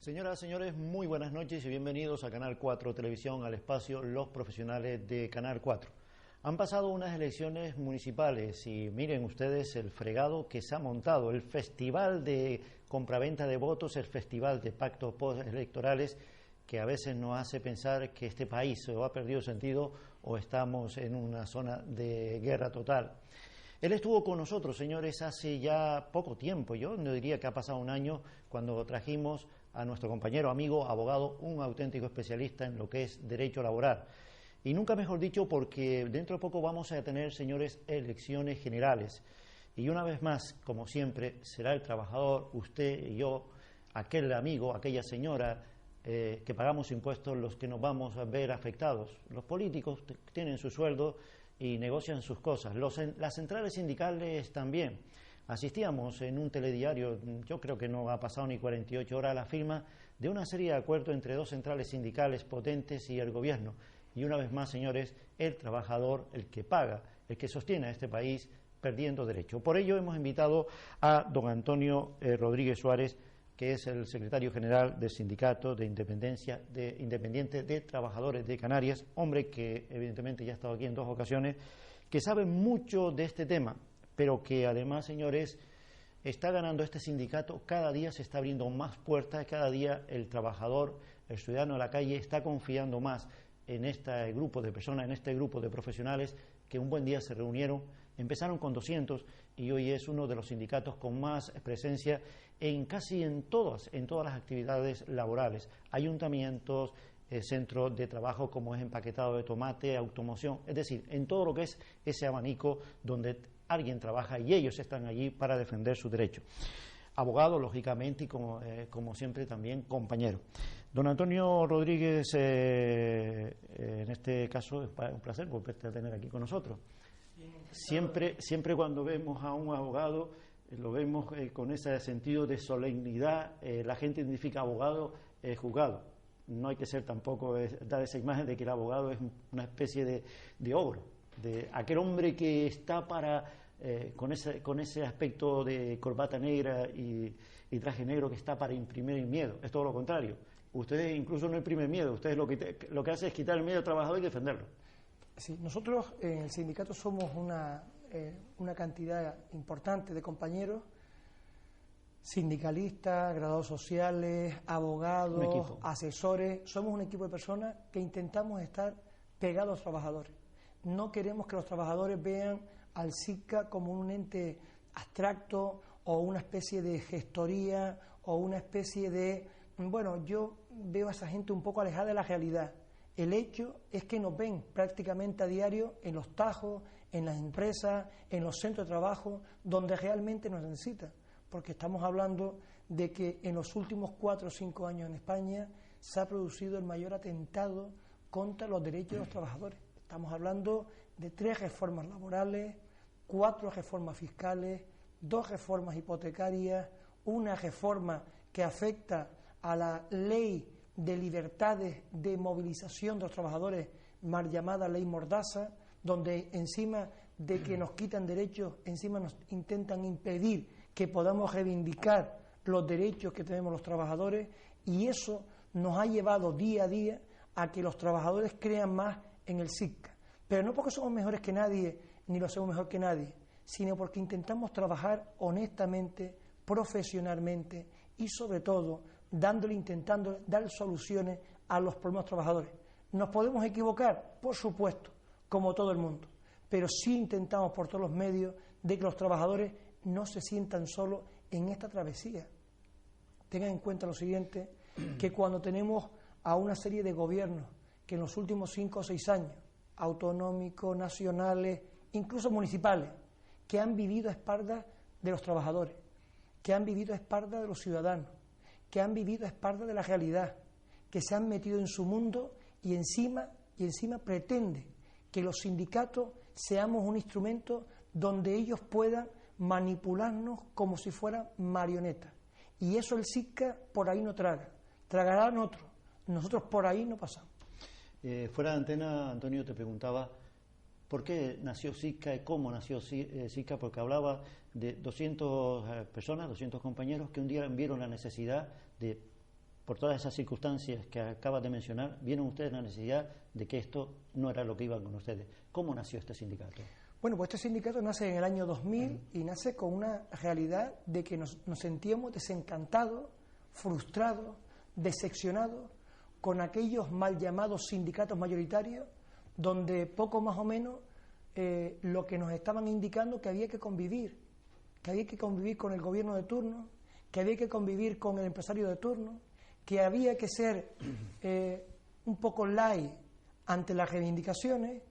Señoras, señores, muy buenas noches y bienvenidos a Canal 4 Televisión, al espacio Los Profesionales de Canal 4. Han pasado unas elecciones municipales y miren ustedes el fregado que se ha montado, el festival de compraventa de votos, el festival de pactos postelectorales, que a veces nos hace pensar que este país o ha perdido sentido o estamos en una zona de guerra total. Él estuvo con nosotros, señores, hace ya poco tiempo. Yo no diría que ha pasado un año cuando trajimos a nuestro compañero, amigo, abogado, un auténtico especialista en lo que es derecho laboral. Y nunca mejor dicho, porque dentro de poco vamos a tener, señores, elecciones generales. Y una vez más, como siempre, será el trabajador, usted y yo, aquel amigo, aquella señora que pagamos impuestos, los que nos vamos a ver afectados. Los políticos tienen su sueldo y negocian sus cosas. Las centrales sindicales también. Asistíamos en un telediario, yo creo que no ha pasado ni 48 horas, a la firma de una serie de acuerdos entre dos centrales sindicales potentes y el gobierno. Y una vez más, señores, el trabajador, el que paga, el que sostiene a este país, perdiendo derecho. Por ello hemos invitado a don Antonio Rodríguez Suárez, que es el secretario general del Sindicato de Independiente de Trabajadores de Canarias, hombre que evidentemente ya ha estado aquí en 2 ocasiones, que sabe mucho de este tema, pero que además, señores, está ganando este sindicato, cada día se está abriendo más puertas, cada día el trabajador, el ciudadano de la calle está confiando más en este grupo de personas, en este grupo de profesionales que un buen día se reunieron, empezaron con 200 y hoy es uno de los sindicatos con más presencia en todas las actividades laborales, ayuntamientos, centros de trabajo como es empaquetado de tomate, automoción, es decir, en todo lo que es ese abanico donde alguien trabaja y ellos están allí para defender su derecho. Abogado, lógicamente, y como siempre también compañero. Don Antonio Rodríguez, en este caso es un placer volverte a tener aquí con nosotros. Siempre cuando vemos a un abogado, lo vemos con ese sentido de solemnidad, la gente identifica abogado, juzgado. No hay que ser tampoco, dar esa imagen de que el abogado es una especie de ogro, de aquel hombre que está con ese aspecto de corbata negra y traje negro que está para imprimir el miedo. Es todo lo contrario. Ustedes incluso no imprimen miedo, ustedes lo que hacen es quitar el miedo al trabajador y defenderlo. Sí, nosotros en el sindicato somos una cantidad importante de compañeros, sindicalistas, graduados sociales, abogados, asesores. Somos un equipo de personas que intentamos estar pegados a los trabajadores. No queremos que los trabajadores vean al SICA como un ente abstracto o una especie de gestoría o una especie de... Bueno, yo veo a esa gente un poco alejada de la realidad. El hecho es que nos ven prácticamente a diario en los tajos, en las empresas, en los centros de trabajo, donde realmente nos necesitan. Porque estamos hablando de que en los últimos 4 o 5 años en España se ha producido el mayor atentado contra los derechos de los trabajadores. Estamos hablando de 3 reformas laborales, 4 reformas fiscales, 2 reformas hipotecarias, una reforma que afecta a la ley de libertades de movilización de los trabajadores, mal llamada ley Mordaza, donde encima de que nos quitan derechos, encima nos intentan impedir que podamos reivindicar los derechos que tenemos los trabajadores, y eso nos ha llevado día a día a que los trabajadores crean más en el SICA. Pero no porque somos mejores que nadie, ni lo hacemos mejor que nadie, sino porque intentamos trabajar honestamente, profesionalmente y sobre todo intentando dar soluciones a los problemas de los trabajadores. ¿Nos podemos equivocar? Por supuesto, como todo el mundo, pero sí intentamos por todos los medios de que los trabajadores no se sientan solos en esta travesía. Tengan en cuenta lo siguiente, que cuando tenemos a una serie de gobiernos que en los últimos 5 o 6 años, autonómicos, nacionales, incluso municipales, que han vivido a espaldas de los trabajadores, que han vivido a espaldas de los ciudadanos, que han vivido a espaldas de la realidad, que se han metido en su mundo y encima pretende que los sindicatos seamos un instrumento donde ellos puedan manipularnos como si fueran marionetas. Y eso el SICA por ahí no traga, tragarán otros. Nosotros por ahí no pasamos. Fuera de antena, Antonio, te preguntaba por qué nació SICA y cómo nació SICA, porque hablaba de 200 personas, 200 compañeros que un día vieron la necesidad de por todas esas circunstancias que acabas de mencionar, vieron ustedes la necesidad de que esto no era lo que iban con ustedes. ¿Cómo nació este sindicato? Bueno, pues este sindicato nace en el año 2000 y nace con una realidad de que nos sentíamos desencantados, frustrados, decepcionados con aquellos mal llamados sindicatos mayoritarios, donde poco más o menos lo que nos estaban indicando que había que convivir con el gobierno de turno, que había que convivir con el empresario de turno, que había que ser un poco light ante las reivindicaciones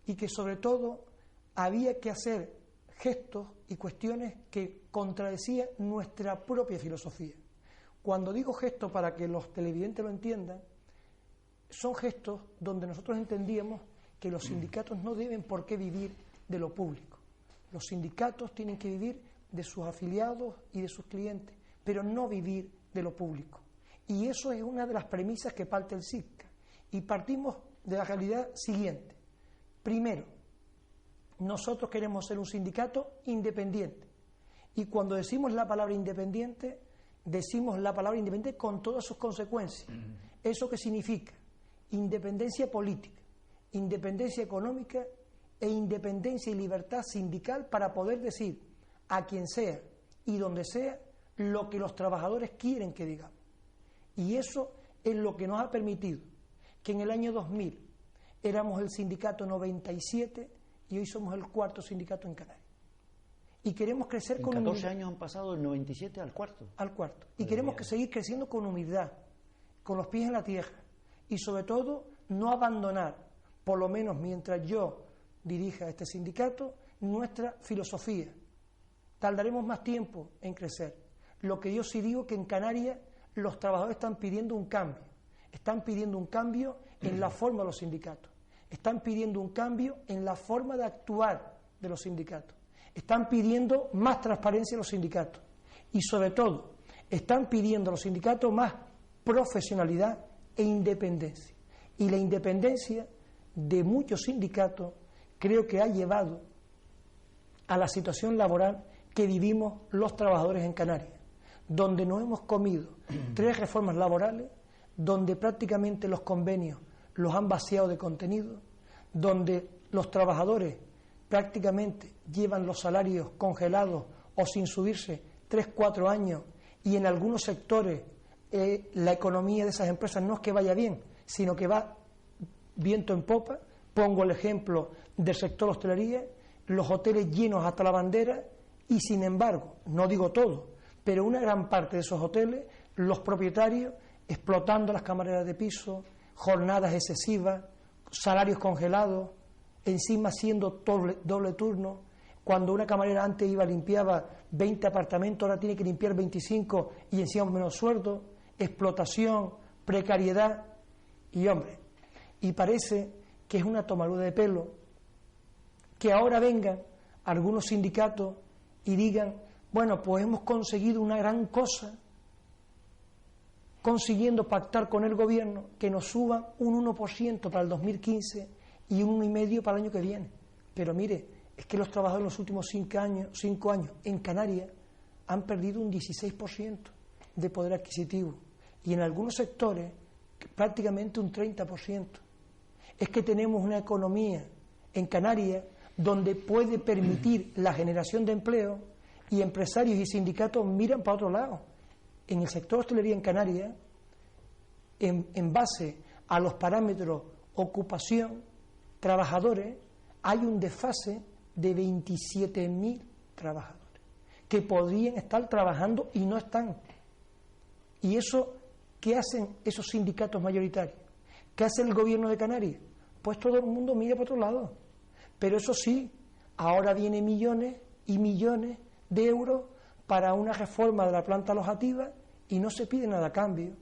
y que sobre todo había que hacer gestos y cuestiones que contradecían nuestra propia filosofía. Cuando digo gestos, para que los televidentes lo entiendan, son gestos donde nosotros entendíamos que los sindicatos no deben por qué vivir de lo público. Los sindicatos tienen que vivir de sus afiliados y de sus clientes, pero no vivir de lo público. Y eso es una de las premisas que parte el SICCA. Y partimos de la realidad siguiente. Primero, nosotros queremos ser un sindicato independiente. Y cuando decimos la palabra independiente, decimos la palabra independiente con todas sus consecuencias. ¿Eso qué significa? Independencia política, independencia económica e independencia y libertad sindical para poder decir a quien sea y donde sea lo que los trabajadores quieren que digamos. Y eso es lo que nos ha permitido que en el año 2000 éramos el sindicato 97 y hoy somos el cuarto sindicato en Canarias. Y queremos crecer con humildad. 14 años han pasado del 97 al cuarto. Al cuarto. Y queremos seguir creciendo con humildad, con los pies en la tierra. Y sobre todo, no abandonar, por lo menos mientras yo dirija este sindicato, nuestra filosofía. Tardaremos más tiempo en crecer. Lo que yo sí digo que en Canarias los trabajadores están pidiendo un cambio. Están pidiendo un cambio en la forma de los sindicatos. Están pidiendo un cambio en la forma de actuar de los sindicatos. Están pidiendo más transparencia en los sindicatos. Y sobre todo, están pidiendo a los sindicatos más profesionalidad e independencia. Y la independencia de muchos sindicatos creo que ha llevado a la situación laboral que vivimos los trabajadores en Canarias, donde nos hemos comido 3 reformas laborales, donde prácticamente los convenios los han vaciado de contenido, donde los trabajadores prácticamente llevan los salarios congelados o sin subirse 3-4 años y en algunos sectores la economía de esas empresas no es que vaya bien, sino que va viento en popa. Pongo el ejemplo del sector hostelería, los hoteles llenos hasta la bandera y sin embargo, no digo todo, pero una gran parte de esos hoteles, los propietarios explotando las camareras de piso, jornadas excesivas, salarios congelados, encima haciendo doble turno. Cuando una camarera antes limpiaba 20 apartamentos, ahora tiene que limpiar 25 y encima menos sueldo, explotación, precariedad. Y hombre, y parece que es una tomadura de pelo que ahora vengan algunos sindicatos y digan, bueno, pues hemos conseguido una gran cosa, consiguiendo pactar con el gobierno que nos suban un 1% para el 2015 y un 1,5% para el año que viene. Pero mire, es que los trabajadores en los últimos 5 años en Canarias han perdido un 16% de poder adquisitivo y en algunos sectores prácticamente un 30%. Es que tenemos una economía en Canarias donde puede permitir la generación de empleo y empresarios y sindicatos miran para otro lado. En el sector de hostelería en Canarias, en base a los parámetros ocupación, trabajadores, hay un desfase de 27.000 trabajadores que podrían estar trabajando y no están. ¿Y eso qué hacen esos sindicatos mayoritarios? ¿Qué hace el gobierno de Canarias? Pues todo el mundo mira para otro lado. Pero eso sí, ahora vienen millones y millones de euros para una reforma de la planta alojativa y no se pide nada a cambio.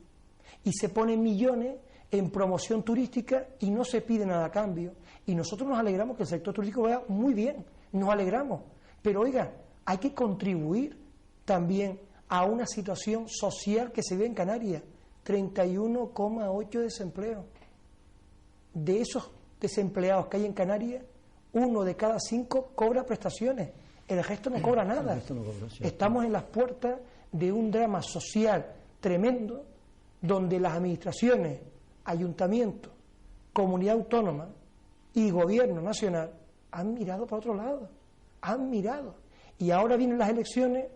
Y se ponen millones en promoción turística y no se pide nada a cambio. Y nosotros nos alegramos que el sector turístico vaya muy bien, nos alegramos. Pero oiga, hay que contribuir también a una situación social que se ve en Canarias, 31,8 desempleo. De esos desempleados que hay en Canarias, 1 de cada 5 cobra prestaciones, el resto no cobra nada. Estamos en las puertas de un drama social tremendo donde las administraciones, ayuntamientos, comunidad autónoma y gobierno nacional han mirado para otro lado, han mirado. Y ahora vienen las elecciones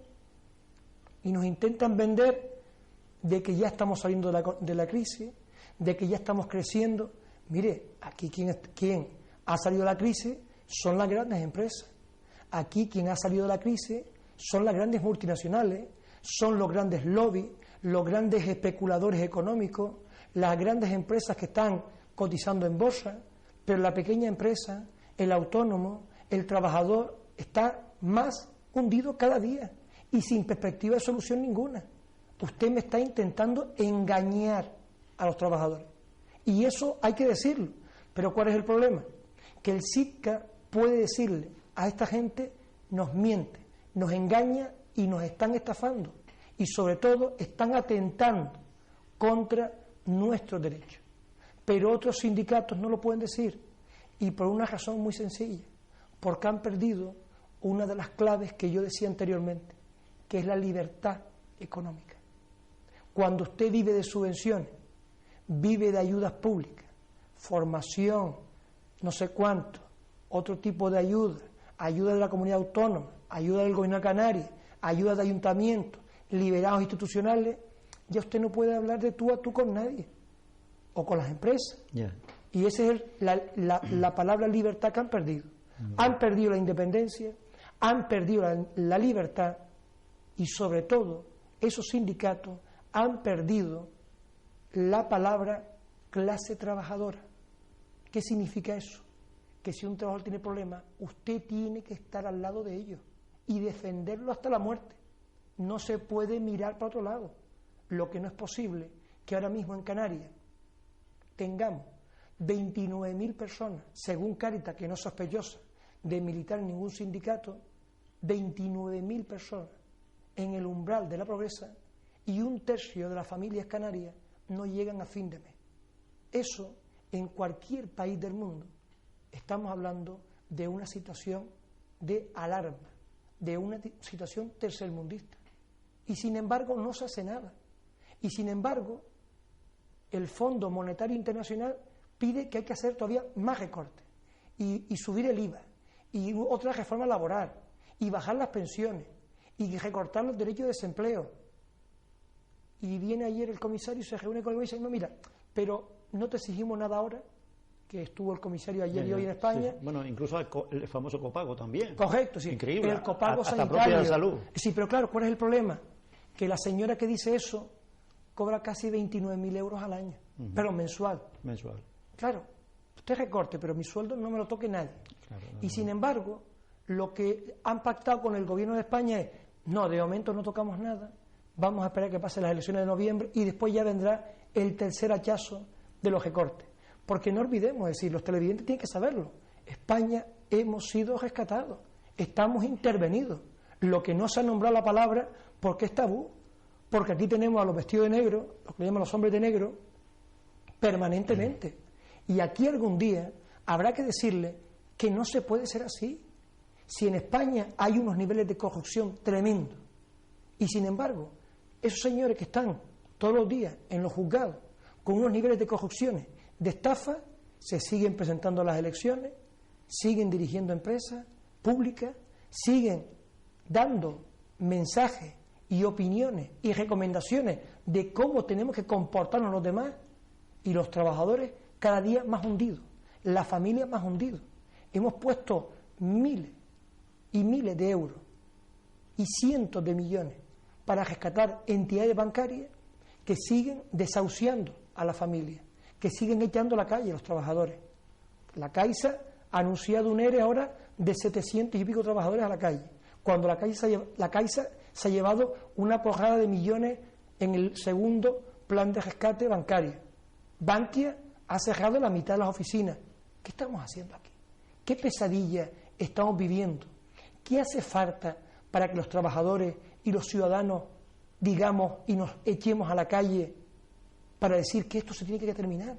y nos intentan vender de que ya estamos saliendo de la crisis, de que ya estamos creciendo. Mire, aquí quien ha salido de la crisis son las grandes empresas. Aquí quien ha salido de la crisis son las grandes multinacionales, son los grandes lobbies, los grandes especuladores económicos, las grandes empresas que están cotizando en bolsa, pero la pequeña empresa, el autónomo, el trabajador está más hundido cada día y sin perspectiva de solución ninguna. Usted me está intentando engañar a los trabajadores y eso hay que decirlo. Pero ¿cuál es el problema? Que el SICCA puede decirle a esta gente: nos miente, nos engaña y nos están estafando y sobre todo están atentando contra nuestros derechos. Pero otros sindicatos no lo pueden decir y por una razón muy sencilla, porque han perdido una de las claves que yo decía anteriormente, que es la libertad económica. Cuando usted vive de subvenciones, vive de ayudas públicas, formación, no sé cuánto, otro tipo de ayuda, ayuda de la comunidad autónoma, ayuda del gobierno de Canarias, ayuda de ayuntamientos, liberados institucionales, ya usted no puede hablar de tú a tú con nadie o con las empresas. Yeah. Y esa es la palabra libertad que han perdido. Han perdido la independencia, han perdido la libertad y sobre todo esos sindicatos han perdido la palabra clase trabajadora. ¿Qué significa eso? Que si un trabajador tiene problemas, usted tiene que estar al lado de ellos y defenderlo hasta la muerte. No se puede mirar para otro lado. Lo que no es posible que ahora mismo en Canarias tengamos 29.000 personas, según Cáritas, que no es sospechosa de militar en ningún sindicato, 29.000 personas en el umbral de la pobreza y 1/3 de las familias canarias no llegan a fin de mes. Eso, en cualquier país del mundo, estamos hablando de una situación de alarma, de una situación tercermundista. Y sin embargo no se hace nada. Y sin embargo, el Fondo Monetario Internacional pide que hay que hacer todavía más recortes y subir el IVA y otra reforma laboral y bajar las pensiones y recortar los derechos de desempleo. Y viene ayer el comisario y se reúne con el gobierno y dice: no, mira, pero no te exigimos nada ahora, que estuvo el comisario ayer y hoy en España. Sí. Bueno, incluso el famoso copago también. Correcto, sí. Increíble. El copago hasta sanitario. Propia de salud. Sí, pero claro, ¿cuál es el problema? Que la señora que dice eso cobra casi 29.000 euros al año, pero mensual. Mensual. Claro, usted recorte, pero mi sueldo no me lo toque nadie. Claro, y sin embargo, lo que han pactado con el gobierno de España es: no, de momento no tocamos nada, vamos a esperar que pasen las elecciones de noviembre y después ya vendrá el tercer hachazo de los recortes. Porque no olvidemos, es decir, los televidentes tienen que saberlo, España hemos sido rescatados, estamos intervenidos. Lo que no se ha nombrado la palabra porque es tabú, porque aquí tenemos a los vestidos de negro, los que llaman los hombres de negro, permanentemente. Y aquí algún día habrá que decirle que no se puede ser así. Si en España hay unos niveles de corrupción tremendos, y sin embargo, esos señores que están todos los días en los juzgados con unos niveles de corrupción, de estafa, se siguen presentando a las elecciones, siguen dirigiendo empresas públicas, siguen dando mensajes y opiniones y recomendaciones de cómo tenemos que comportarnos los demás, y los trabajadores cada día más hundidos, la familia más hundidos. Hemos puesto miles y miles de euros y cientos de millones para rescatar entidades bancarias que siguen desahuciando a la familia, que siguen echando a la calle a los trabajadores. La Caixa ha anunciado un ERE ahora de 700 y pico trabajadores a la calle, cuando la Caixa se ha llevado una porrada de millones en el segundo plan de rescate bancario. Bankia ha cerrado la mitad de las oficinas. ¿Qué estamos haciendo aquí? ¿Qué pesadilla estamos viviendo? ¿Qué hace falta para que los trabajadores y los ciudadanos digamos y nos echemos a la calle para decir que esto se tiene que terminar?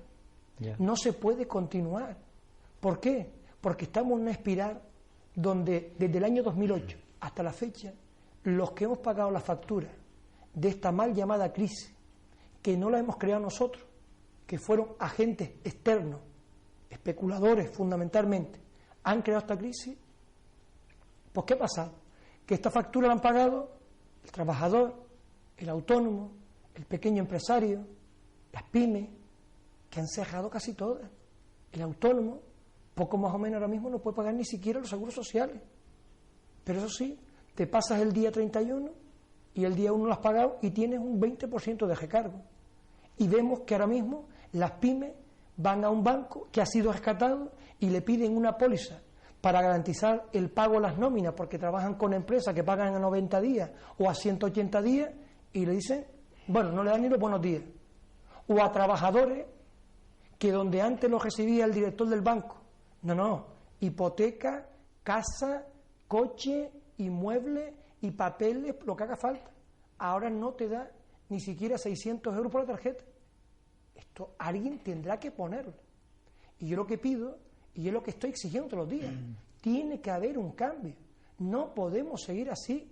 Yeah. No se puede continuar. ¿Por qué? Porque estamos en una espiral donde desde el año 2008 hasta la fecha, los que hemos pagado la factura de esta mal llamada crisis, que no la hemos creado nosotros, que fueron agentes externos, especuladores fundamentalmente, han creado esta crisis. Pues ¿qué ha pasado? Que esta factura la han pagado el trabajador, el autónomo, el pequeño empresario, las pymes, que han cerrado casi todas. El autónomo, poco más o menos ahora mismo, no puede pagar ni siquiera los seguros sociales. Pero eso sí, te pasas el día 31 y el día 1 lo has pagado y tienes un 20% de recargo. Y vemos que ahora mismo las pymes van a un banco que ha sido rescatado y le piden una póliza para garantizar el pago de las nóminas, porque trabajan con empresas que pagan a 90 días o a 180 días, y le dicen, bueno, no le dan ni los buenos días. O a trabajadores que donde antes los recibía el director del banco, no, hipoteca, casa, coche, inmuebles y papeles, lo que haga falta. Ahora no te da ni siquiera 600 euros por la tarjeta. Esto alguien tendrá que ponerlo. Y yo lo que pido, y es lo que estoy exigiendo todos los días, tiene que haber un cambio. No podemos seguir así.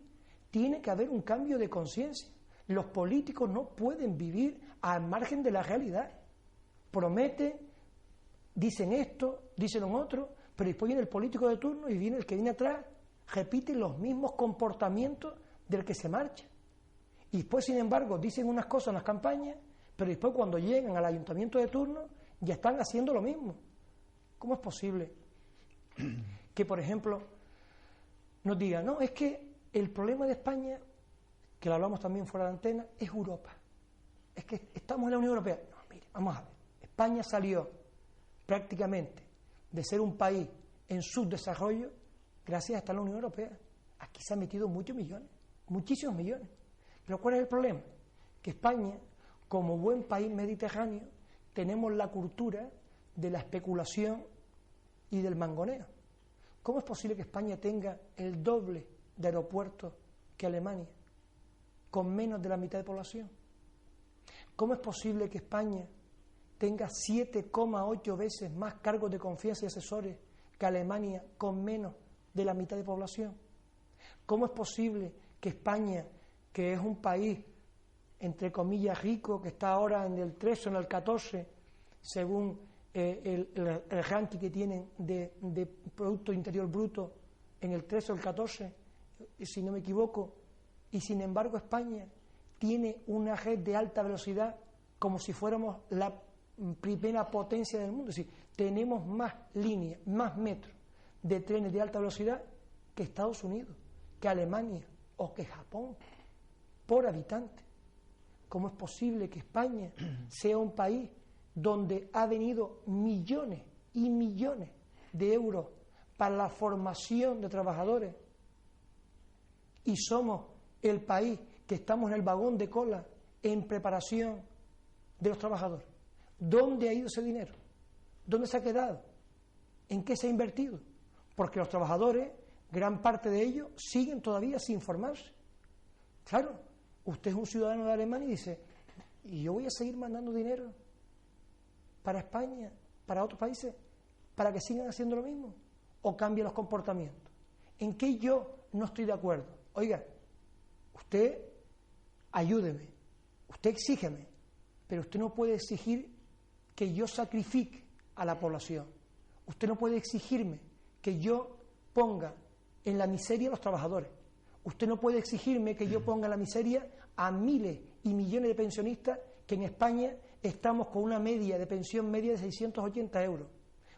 Tiene que haber un cambio de conciencia. Los políticos no pueden vivir al margen de la realidad. Prometen, dicen esto, dicen lo otro, pero después viene el político de turno y viene el que viene atrás, repite los mismos comportamientos del que se marcha. Y después, sin embargo, dicen unas cosas en las campañas, pero después cuando llegan al ayuntamiento de turno ya están haciendo lo mismo. ¿Cómo es posible que, por ejemplo, nos digan, no, es que el problema de España, que lo hablamos también fuera de antena, es Europa? Es que estamos en la Unión Europea. No, mire, vamos a ver. España salió prácticamente de ser un país en subdesarrollo gracias a estar en la Unión Europea. Aquí se han metido muchos millones, muchísimos millones. Pero ¿cuál es el problema? Que España, como buen país mediterráneo, tenemos la cultura de la especulación y del mangoneo. ¿Cómo es posible que España tenga el doble de aeropuertos que Alemania, con menos de la mitad de población? ¿Cómo es posible que España tenga 7,8 veces más cargos de confianza y asesores que Alemania, con menos de la mitad de población? ¿Cómo es posible que España, que es un país, entre comillas, rico, que está ahora en el 13 o en el 14, según el ranking que tienen de Producto Interior Bruto, en el 13 o el 14, si no me equivoco, y sin embargo España tiene una red de alta velocidad como si fuéramos la primera potencia del mundo? Es decir, tenemos más líneas, más metros de trenes de alta velocidad que Estados Unidos, que Alemania o que Japón, por habitante. ¿Cómo es posible que España sea un país donde ha venido millones y millones de euros para la formación de trabajadores y somos el país que estamos en el vagón de cola en preparación de los trabajadores? ¿Dónde ha ido ese dinero? ¿Dónde se ha quedado? ¿En qué se ha invertido? Porque los trabajadores, gran parte de ellos, siguen todavía sin formarse. Claro, usted es un ciudadano de Alemania y dice, ¿y yo voy a seguir mandando dinero para España, para otros países, para que sigan haciendo lo mismo? ¿O cambian los comportamientos? ¿En qué yo no estoy de acuerdo? Oiga, usted ayúdeme, usted exígeme, pero usted no puede exigir que yo sacrifique a la población. Usted no puede exigirme que yo ponga en la miseria a los trabajadores. Usted no puede exigirme que yo ponga en la miseria a miles y millones de pensionistas, que en España estamos con una media de pensión media de 680 euros,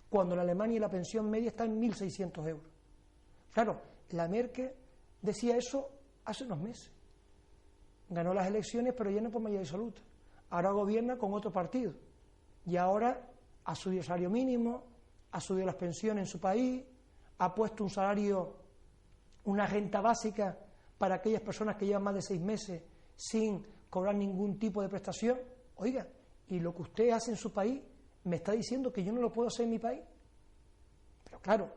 cuando en Alemania la pensión media está en 1.600 euros. Claro, la Merkel decía eso hace unos meses. Ganó las elecciones, pero ya no por mayoría absoluta. Ahora gobierna con otro partido. Y ahora ha subido el salario mínimo, ha subido las pensiones en su país, ha puesto un salario, una renta básica para aquellas personas que llevan más de 6 meses sin cobrar ningún tipo de prestación. Oiga, y lo que usted hace en su país me está diciendo que yo no lo puedo hacer en mi país. Pero claro,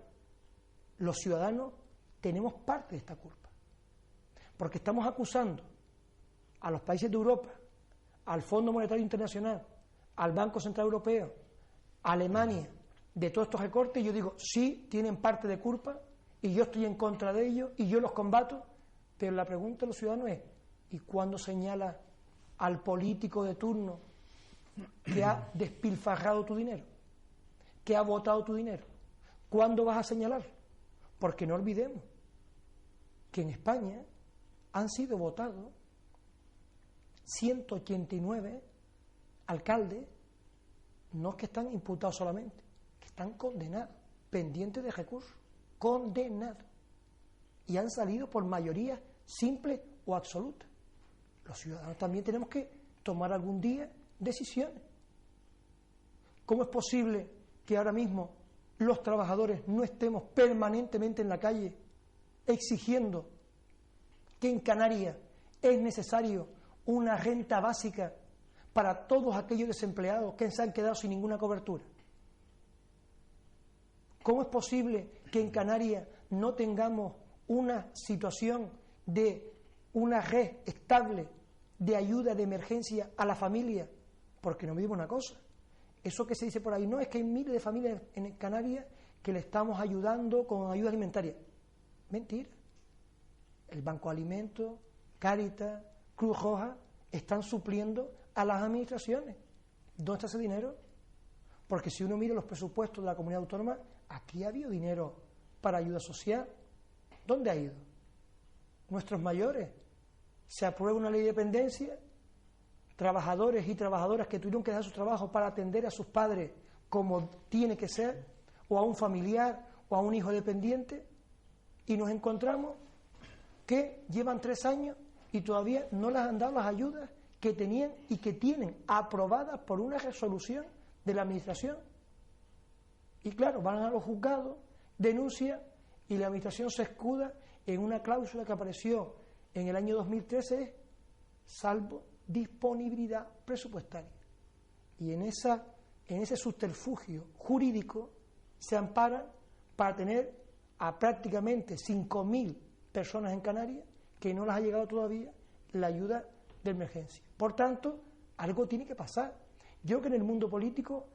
los ciudadanos tenemos parte de esta culpa, porque estamos acusando a los países de Europa, al Fondo Monetario Internacional, al Banco Central Europeo, a Alemania, de todos estos recortes. Y yo digo, sí, tienen parte de culpa, y yo estoy en contra de ellos, y yo los combato, pero la pregunta de los ciudadanos es, ¿y cuándo señala al político de turno que ha despilfarrado tu dinero, que ha botado tu dinero? ¿Cuándo vas a señalar? Porque no olvidemos que en España han sido votados 189 alcaldes, no es que están imputados solamente, que están condenados, pendientes de recursos, condenados, y han salido por mayoría simple o absoluta. Los ciudadanos también tenemos que tomar algún día decisiones. ¿Cómo es posible que ahora mismo los trabajadores no estemos permanentemente en la calle exigiendo que en Canarias es necesario una renta básica para todos aquellos desempleados que se han quedado sin ninguna cobertura? ¿Cómo es posible que en Canarias no tengamos una situación de una red estable de ayuda de emergencia a la familia? Porque no me digo una cosa, eso que se dice por ahí, no, es que hay miles de familias en Canarias que le estamos ayudando con ayuda alimentaria. Mentira. El Banco de Alimentos, Cáritas, Cruz Roja están supliendo a las administraciones. ¿Dónde está ese dinero? Porque si uno mira los presupuestos de la comunidad autónoma, aquí ha habido dinero para ayuda social. ¿Dónde ha ido? Nuestros mayores. Se aprueba una ley de dependencia, trabajadores y trabajadoras que tuvieron que dejar su trabajo para atender a sus padres como tiene que ser, o a un familiar o a un hijo dependiente, y nos encontramos que llevan 3 años y todavía no les han dado las ayudas que tenían y que tienen aprobadas por una resolución de la administración. Y claro, van a los juzgados, denuncian, y la administración se escuda en una cláusula que apareció en el año 2013, salvo disponibilidad presupuestaria. Y en ese subterfugio jurídico se amparan para tener a prácticamente 5.000 personas en Canarias que no les ha llegado todavía la ayuda de emergencia. Por tanto, algo tiene que pasar. Yo creo que en el mundo político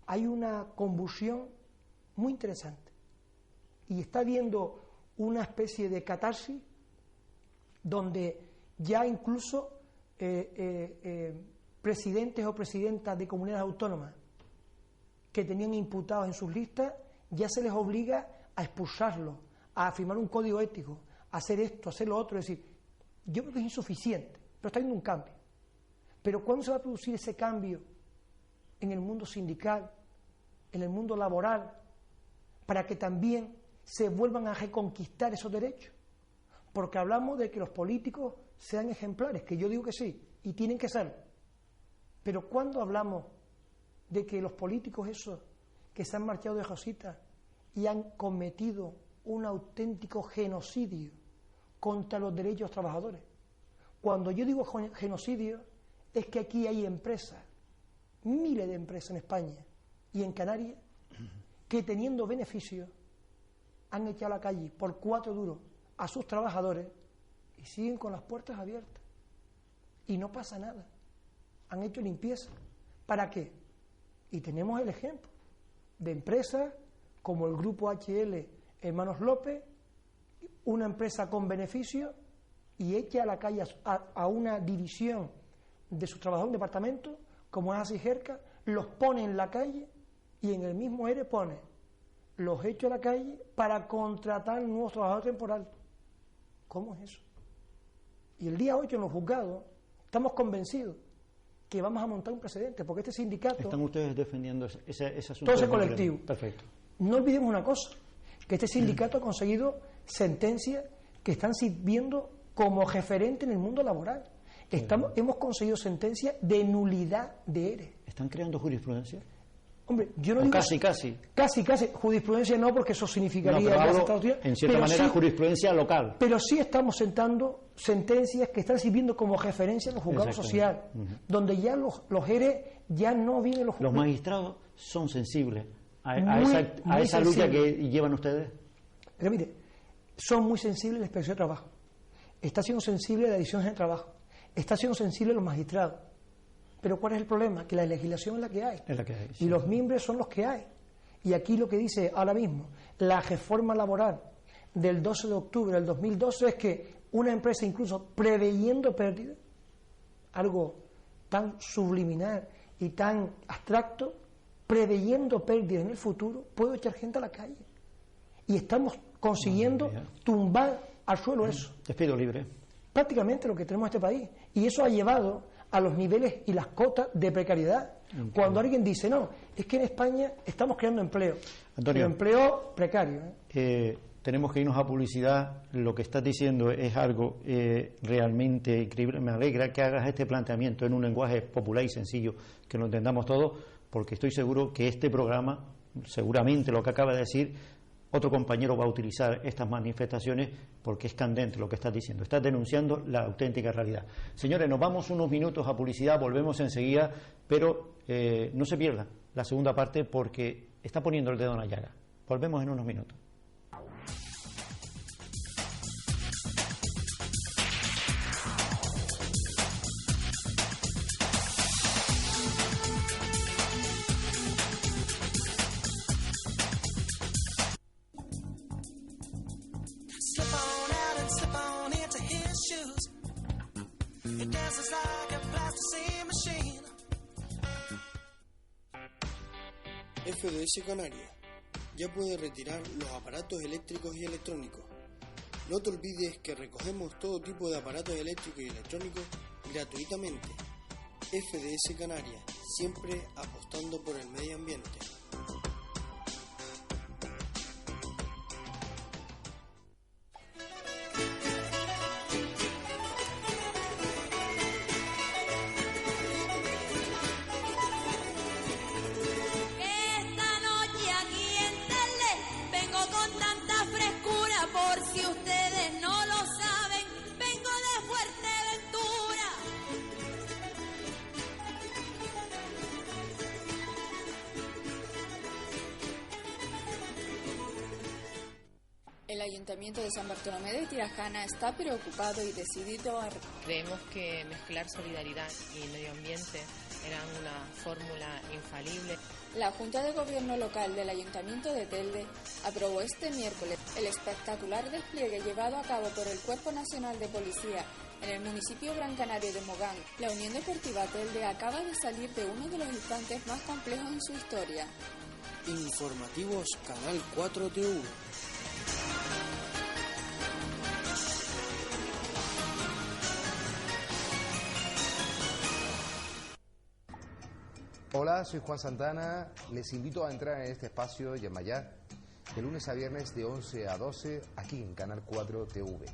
hay una convulsión muy interesante y está habiendo una especie de catarsis donde ya incluso presidentes o presidentas de comunidades autónomas que tenían imputados en sus listas, ya se les obliga a expulsarlos, a firmar un código ético, a hacer esto, a hacer lo otro. Es decir, yo creo que es insuficiente, pero está habiendo un cambio. Pero ¿cuándo se va a producir ese cambio en el mundo sindical, en el mundo laboral, para que también se vuelvan a reconquistar esos derechos? Porque hablamos de que los políticos sean ejemplares, que yo digo que sí, y tienen que serlo. Pero ¿cuándo hablamos de que los políticos esos que se han marchado de Rosita y han cometido un auténtico genocidio contra los derechos de los trabajadores? Cuando yo digo genocidio, es que aquí hay empresas, miles de empresas en España y en Canarias, que teniendo beneficios han echado a la calle por 4 duros a sus trabajadores y siguen con las puertas abiertas. Y no pasa nada. Han hecho limpieza. ¿Para qué? Y tenemos el ejemplo de empresas como el Grupo HL Hermanos López, una empresa con beneficios, y echa a la calle a una división de sus trabajadores, un departamento, como es Asijerca, los pone en la calle y en el mismo ERE pone, los echo a la calle para contratar nuevos trabajadores temporales. ¿Cómo es eso? Y el día 8 en los juzgados estamos convencidos que vamos a montar un precedente, porque este sindicato... ¿Están ustedes defendiendo ese asunto? Todo ese colectivo. Perfecto. No olvidemos una cosa, que este sindicato ha conseguido sentencias que están sirviendo como referente en el mundo laboral. Hemos conseguido sentencias de nulidad de ERE. ¿Están creando jurisprudencia? Hombre, yo no digo... Casi. Jurisprudencia no, porque eso significaría... En cierta manera, sí, jurisprudencia local. Pero sí estamos sentando sentencias que están sirviendo como referencia en los juzgados sociales, donde ya los ERE ya no vienen los juzgados. ¿Los magistrados son sensibles a esa lucha que llevan ustedes? Pero mire, son muy sensibles a la inspección de trabajo. Está siendo sensible a la edición de trabajo. Está siendo sensible a los magistrados. Pero ¿cuál es el problema? Que la legislación es la que hay. Sí. Y los miembros son los que hay. Y aquí lo que dice ahora mismo la reforma laboral del 12 de octubre del 2012 es que una empresa, incluso preveyendo pérdidas, algo tan subliminal y tan abstracto, preveyendo pérdidas en el futuro, puedo echar gente a la calle. Y estamos consiguiendo tumbar al suelo eso. Despido libre. Prácticamente lo que tenemos en este país. Y eso ha llevado a los niveles y las cotas de precariedad. Cuando alguien dice, no, es que en España estamos creando empleo. Antonio, pero empleo precario. Tenemos que irnos a publicidad. Lo que estás diciendo es algo realmente increíble. Me alegra que hagas este planteamiento en un lenguaje popular y sencillo, que lo entendamos todos, porque estoy seguro que este programa, seguramente lo que acaba de decir, otro compañero va a utilizar estas manifestaciones porque es candente lo que estás diciendo. Estás denunciando la auténtica realidad. Señores, nos vamos unos minutos a publicidad, volvemos enseguida, pero no se pierda la segunda parte porque está poniendo el dedo en la llaga. Volvemos en unos minutos. FDS Canarias. Ya puedes retirar los aparatos eléctricos y electrónicos. No te olvides que recogemos todo tipo de aparatos eléctricos y electrónicos gratuitamente. FDS Canarias, siempre apostando por el medio ambiente. El Ayuntamiento de San Bartolomé de Tirajana está preocupado y decidido a... Creemos que mezclar solidaridad y medio ambiente era una fórmula infalible. La Junta de Gobierno Local del Ayuntamiento de Telde aprobó este miércoles el espectacular despliegue llevado a cabo por el Cuerpo Nacional de Policía en el municipio Gran Canaria de Mogán. La Unión Deportiva Telde acaba de salir de uno de los instantes más complejos en su historia. Informativos Canal 4 TV. Hola, soy Juan Santana. Les invito a entrar en este espacio Yemayá de lunes a viernes de 11 a 12 aquí en Canal 4 TV.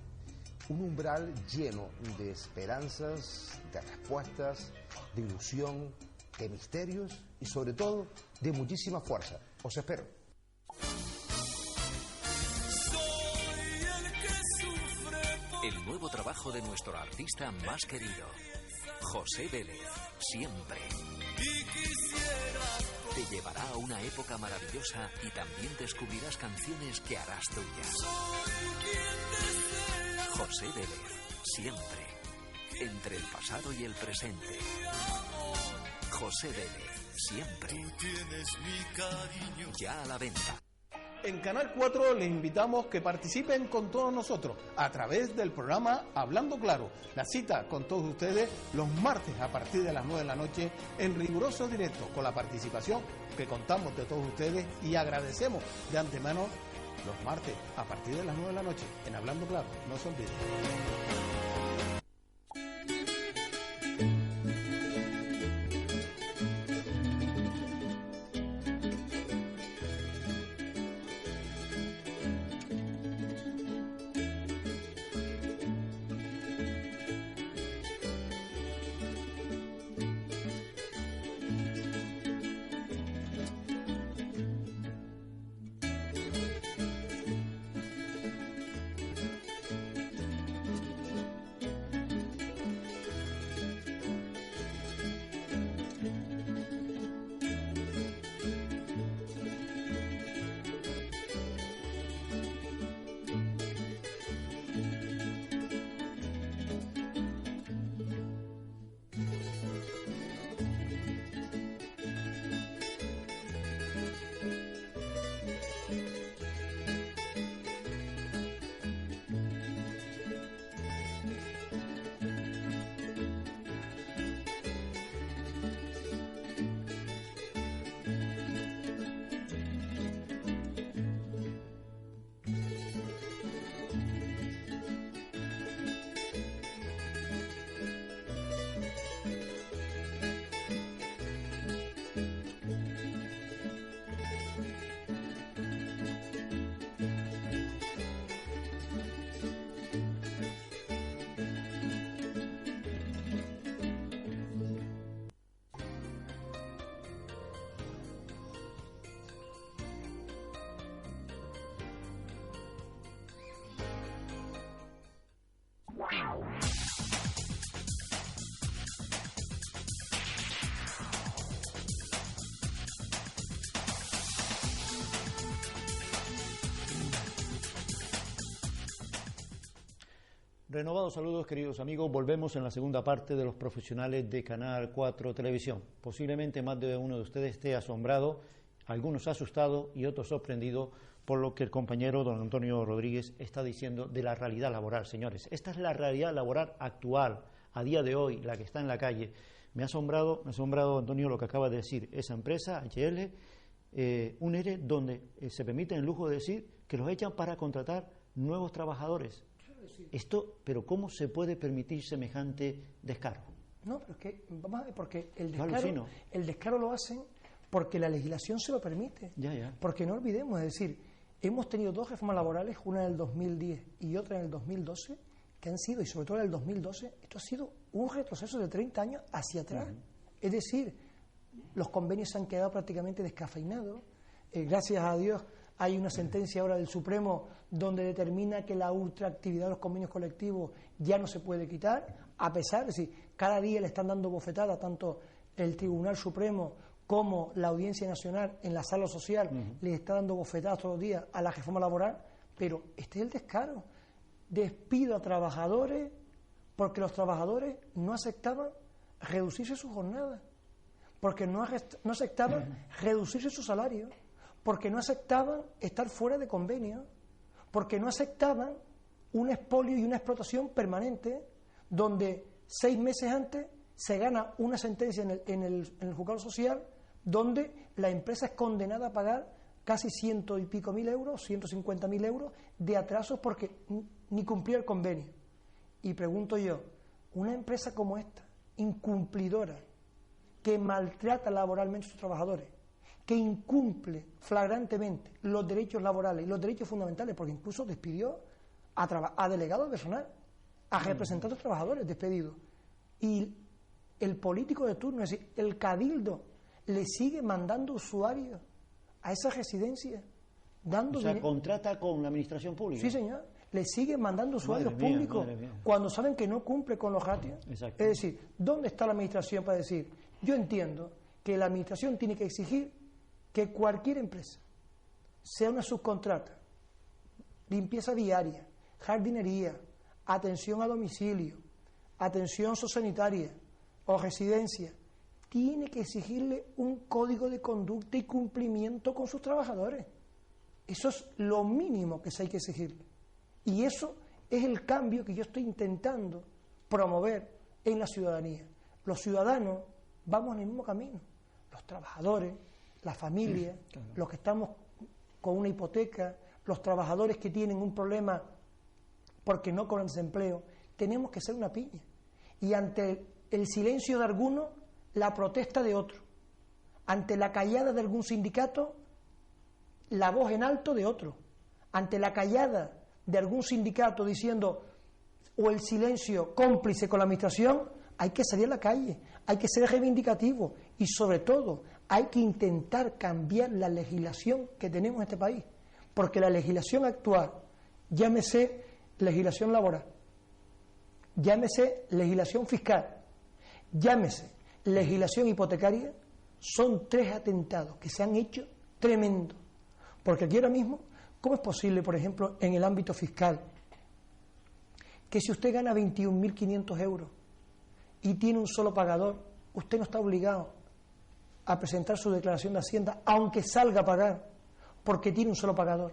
Un umbral lleno de esperanzas, de respuestas, de ilusión, de misterios y sobre todo de muchísima fuerza. Os espero. El nuevo trabajo de nuestro artista más querido, José Vélez, siempre. Te llevará a una época maravillosa y también descubrirás canciones que harás tuyas. José Vélez, siempre. Entre el pasado y el presente. José Vélez, siempre. Ya a la venta. En Canal 4 les invitamos que participen con todos nosotros a través del programa Hablando Claro. La cita con todos ustedes los martes a partir de las 9 de la noche en riguroso directo, con la participación que contamos de todos ustedes y agradecemos de antemano los martes a partir de las 9 de la noche en Hablando Claro. No se olviden. Renovados saludos, queridos amigos. Volvemos en la segunda parte de los profesionales de Canal 4 Televisión. Posiblemente más de uno de ustedes esté asombrado, algunos asustados y otros sorprendidos por lo que el compañero don Antonio Rodríguez está diciendo de la realidad laboral, señores. Esta es la realidad laboral actual, a día de hoy, la que está en la calle. Me ha asombrado, Antonio, lo que acaba de decir. Esa empresa, HL, un ERE donde se permite el lujo de decir que los echan para contratar nuevos trabajadores. Esto, pero ¿cómo se puede permitir semejante descaro? No, pero es que, vamos a ver, porque el descaro lo hacen porque la legislación se lo permite. Ya. Porque no olvidemos, es decir, hemos tenido dos reformas laborales, una en el 2010 y otra en el 2012, que han sido, y sobre todo en el 2012, esto ha sido un retroceso de 30 años hacia atrás. Es decir, los convenios se han quedado prácticamente descafeinados. Gracias a Dios hay una sentencia ahora del Supremo donde determina que la ultraactividad de los convenios colectivos ya no se puede quitar, a pesar de si cada día le están dando bofetadas tanto el Tribunal Supremo como la Audiencia Nacional en la sala social le está dando bofetadas todos los días a la reforma laboral, pero este es el descaro. Despido a trabajadores porque los trabajadores no aceptaban reducirse su jornada, porque no aceptaban reducirse su salario, porque no aceptaban estar fuera de convenio, porque no aceptaban un expolio y una explotación permanente donde 6 meses antes se gana una sentencia en el juzgado social donde la empresa es condenada a pagar casi 100 y pico mil euros, 150.000 euros de atrasos porque ni cumplía el convenio. Y pregunto yo, una empresa como esta, incumplidora, que maltrata laboralmente a sus trabajadores, que incumple flagrantemente los derechos laborales y los derechos fundamentales, porque incluso despidió a delegados personal, a representantes de trabajadores despedidos, y el político de turno, es decir, el cabildo, le sigue mandando usuarios a esa residencia, dando dinero. Contrata con la administración pública. Sí, señor. Le sigue mandando usuarios públicos cuando saben que no cumple con los ratios. Exacto. Es decir, ¿dónde está la administración para decir? Yo entiendo que la administración tiene que exigir que cualquier empresa, sea una subcontrata, limpieza viaria, jardinería, atención a domicilio, atención sociosanitaria o residencia, tiene que exigirle un código de conducta y cumplimiento con sus trabajadores. Eso es lo mínimo que se hay que exigirle. Y eso es el cambio que yo estoy intentando promover en la ciudadanía. Los ciudadanos vamos en el mismo camino. Los trabajadores, la familia, los que estamos con una hipoteca, los trabajadores que tienen un problema porque no cobran desempleo, tenemos que ser una piña. Y ante el silencio de algunos, la protesta de otro. Ante la callada de algún sindicato, la voz en alto de otro. Ante la callada de algún sindicato diciendo, o el silencio cómplice con la administración, hay que salir a la calle, hay que ser reivindicativo y sobre todo hay que intentar cambiar la legislación que tenemos en este país, porque la legislación actual, llámese legislación laboral, llámese legislación fiscal, llámese legislación hipotecaria, son 3 atentados que se han hecho tremendos. Porque aquí ahora mismo, ¿cómo es posible, por ejemplo, en el ámbito fiscal, que si usted gana 21.500 euros y tiene un solo pagador, usted no está obligado a presentar su declaración de Hacienda, aunque salga a pagar, porque tiene un solo pagador?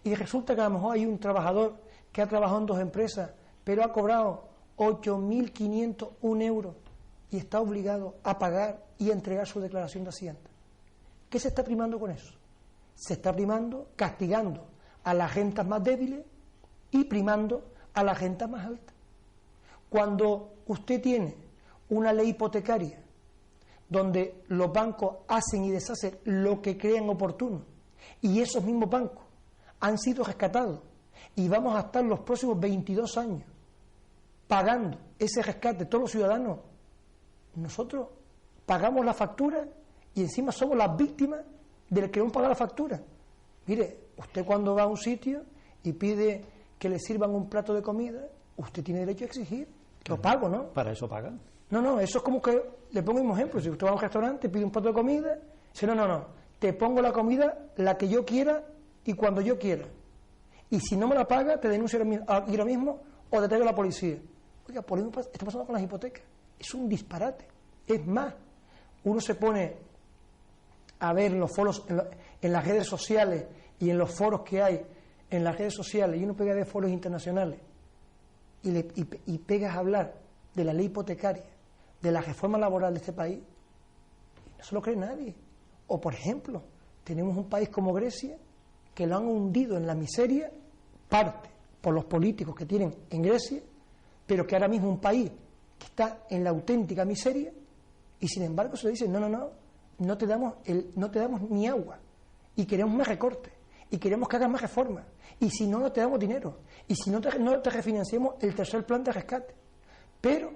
Y resulta que a lo mejor hay un trabajador que ha trabajado en 2 empresas, pero ha cobrado 8.501 euros y está obligado a pagar y a entregar su declaración de Hacienda. ¿Qué se está primando con eso? Se está primando, castigando a las rentas más débiles y primando a las rentas más altas. Cuando usted tiene una ley hipotecaria donde los bancos hacen y deshacen lo que crean oportuno y esos mismos bancos han sido rescatados y vamos a estar los próximos 22 años pagando ese rescate todos los ciudadanos, nosotros pagamos la factura y encima somos las víctimas del que no paga la factura. Mire, usted cuando va a un sitio y pide que le sirvan un plato de comida, usted tiene derecho a exigir. Lo pago, ¿no? ¿Para eso paga? No, eso es como que, le pongo un ejemplo, si usted va a un restaurante, pide un plato de comida, dice, no, te pongo la comida, la que yo quiera y cuando yo quiera. Y si no me la paga, te denuncio ahora mismo o te traigo a la policía. Oiga, por lo mismo está pasando con las hipotecas. Es un disparate. Es más, uno se pone a ver en los foros, en las redes sociales y en los foros que hay en las redes sociales, y uno pega de foros internacionales y pegas a hablar de la ley hipotecaria, de la reforma laboral de este país, y no se lo cree nadie. O, por ejemplo, tenemos un país como Grecia, que lo han hundido en la miseria, parte por los políticos que tienen en Grecia, pero que ahora mismo es un país que está en la auténtica miseria, y sin embargo se le dice, no te damos ni agua, y queremos más recortes, y queremos que hagas más reformas, y si no te damos dinero, y si no te refinanciamos el tercer plan de rescate. Pero,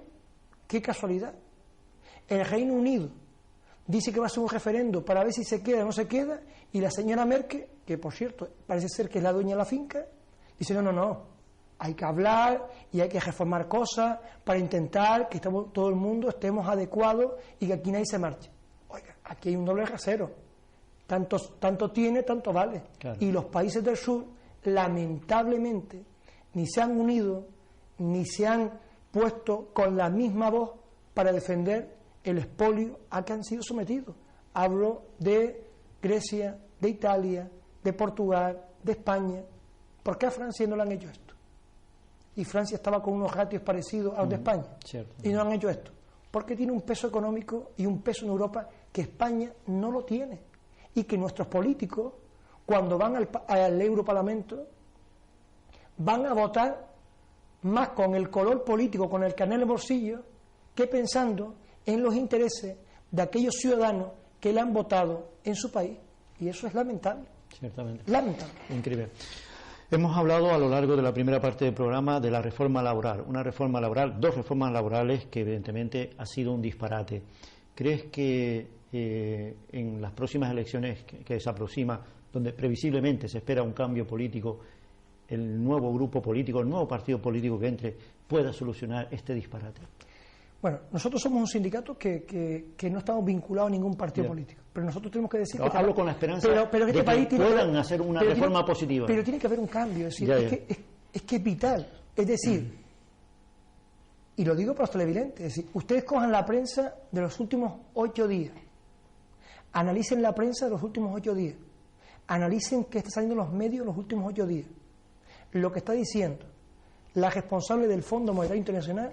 qué casualidad, el Reino Unido dice que va a hacer un referendo para ver si se queda o no se queda, y la señora Merkel, que por cierto parece ser que es la dueña de la finca, dice no, hay que hablar y hay que reformar cosas para intentar que todo el mundo estemos adecuados y que aquí nadie se marche. Oiga, aquí hay un doble rasero. Tanto tiene, tanto vale. Claro. Y los países del sur, lamentablemente, ni se han unido, ni se han puesto con la misma voz para defender el expolio a que han sido sometidos. Hablo de Grecia, de Italia, de Portugal, de España. ¿Por qué a Francia no le han hecho esto? Y Francia estaba con unos ratios parecidos a los de España. Cierto. Y no han hecho esto. Porque tiene un peso económico y un peso en Europa que España no lo tiene. Y que nuestros políticos, cuando van al Europarlamento, van a votar más con el color político, con el carnet en el bolsillo, que pensando en los intereses de aquellos ciudadanos que le han votado en su país. Y eso es lamentable. Ciertamente. Lamentable. Increíble. Hemos hablado a lo largo de la primera parte del programa de la reforma laboral. Una reforma laboral, dos reformas laborales que evidentemente ha sido un disparate. ¿Crees que en las próximas elecciones que se aproxima, donde previsiblemente se espera un cambio político, el nuevo grupo político, el nuevo partido político que entre, pueda solucionar este disparate? Bueno, nosotros somos un sindicato que no estamos vinculados a ningún partido político, pero nosotros tenemos que decir... Hablo con la esperanza pero de que puedan hacer una reforma positiva. Pero tiene que haber un cambio, es decir, es que es vital. Es decir, y lo digo para los televidentes, es decir, ustedes cojan la prensa de los últimos 8 días, analicen la prensa de los últimos 8 días, analicen qué está saliendo en los medios de los últimos 8 días, lo que está diciendo la responsable del Fondo Monetario Internacional,